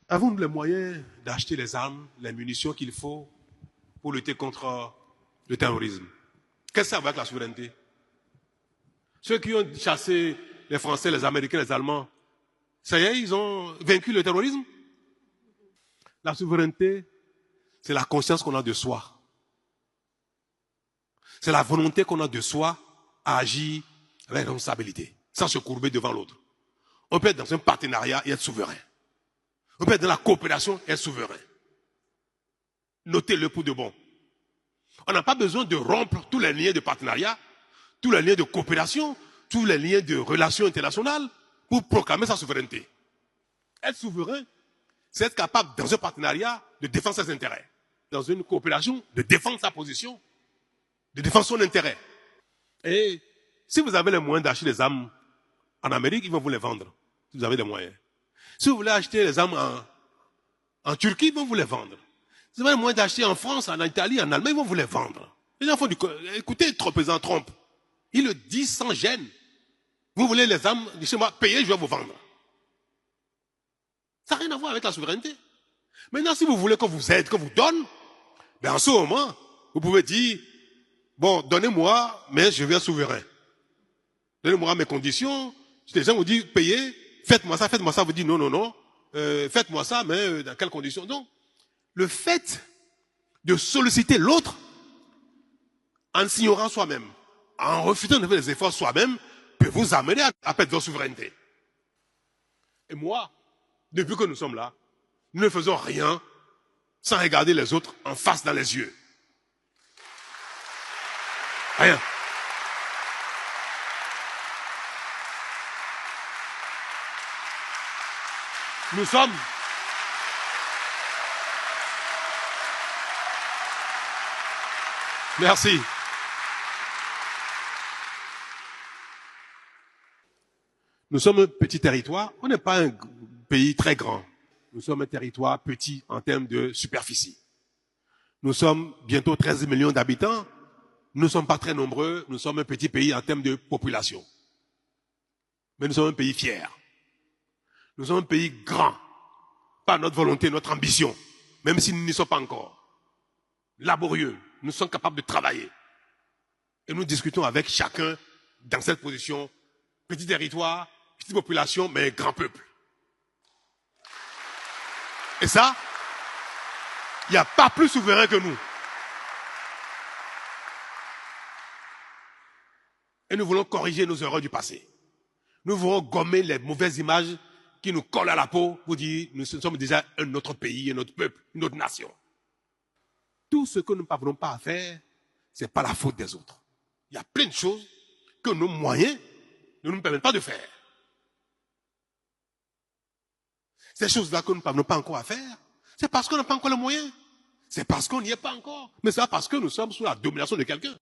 Avons-nous les moyens d'acheter les armes, les munitions qu'il faut pour lutter contre le terrorisme? Qu'est-ce que ça va avec la souveraineté? Ceux qui ont chassé les Français, les Américains, les Allemands, ça y est, ils ont vaincu le terrorisme? La souveraineté, c'est la conscience qu'on a de soi. C'est la volonté qu'on a de soi à agir avec responsabilité, sans se courber devant l'autre. On peut être dans un partenariat et être souverain. On peut être dans la coopération et être souverain. Notez-le pour de bon. On n'a pas besoin de rompre tous les liens de partenariat, tous les liens de coopération, tous les liens de relations internationales pour proclamer sa souveraineté. Être souverain, c'est être capable, dans un partenariat, de défendre ses intérêts. Dans une coopération, de défendre sa position, de défendre son intérêt. Et si vous avez les moyens d'acheter des armes en Amérique, ils vont vous les vendre. Si vous avez des moyens. Si vous voulez acheter les armes en Turquie, ils vont vous les vendre. Si vous avez les moyens d'acheter en France, en Italie, en Allemagne, ils vont vous les vendre. Les gens font écoutez, le président Trump, il le dit sans gêne. Vous voulez les armes, chez moi, payez, je vais vous vendre. Ça n'a rien à voir avec la souveraineté. Maintenant, si vous voulez qu'on vous aide, qu'on vous donne, ben en ce moment, vous pouvez dire, bon, donnez-moi, mais je viens souverain. Donnez-moi mes conditions. Les gens vous disent, payez, faites-moi ça, vous dites non, non, non. Faites-moi ça, mais dans quelles conditions? Donc, le fait de solliciter l'autre en s'ignorant soi-même, en refusant de faire des efforts soi-même, peut vous amener à perdre votre souveraineté. Et moi, depuis que nous sommes là, nous ne faisons rien sans regarder les autres en face dans les yeux. Rien. Nous sommes merci. Nous sommes un petit territoire, on n'est pas un pays très grand. Nous sommes un territoire petit en termes de superficie. Nous sommes bientôt 13 millions d'habitants. Nous ne sommes pas très nombreux. Nous sommes un petit pays en termes de population. Mais nous sommes un pays fier. Nous sommes un pays grand. Pas notre volonté, notre ambition. Même si nous n'y sommes pas encore. Laborieux. Nous sommes capables de travailler. Et nous discutons avec chacun dans cette position. Petit territoire, petite population, mais grand peuple. Et ça, il n'y a pas plus souverain que nous. Et nous voulons corriger nos erreurs du passé. Nous voulons gommer les mauvaises images qui nous collent à la peau pour dire nous sommes déjà un autre pays, un autre peuple, une autre nation. Tout ce que nous ne parvenons pas à faire, ce n'est pas la faute des autres. Il y a plein de choses que nos moyens ne nous permettent pas de faire. Ces choses-là que nous ne parvenons pas encore à faire, c'est parce qu'on n'a pas encore les moyens. C'est parce qu'on n'y est pas encore. Mais c'est pas parce que nous sommes sous la domination de quelqu'un.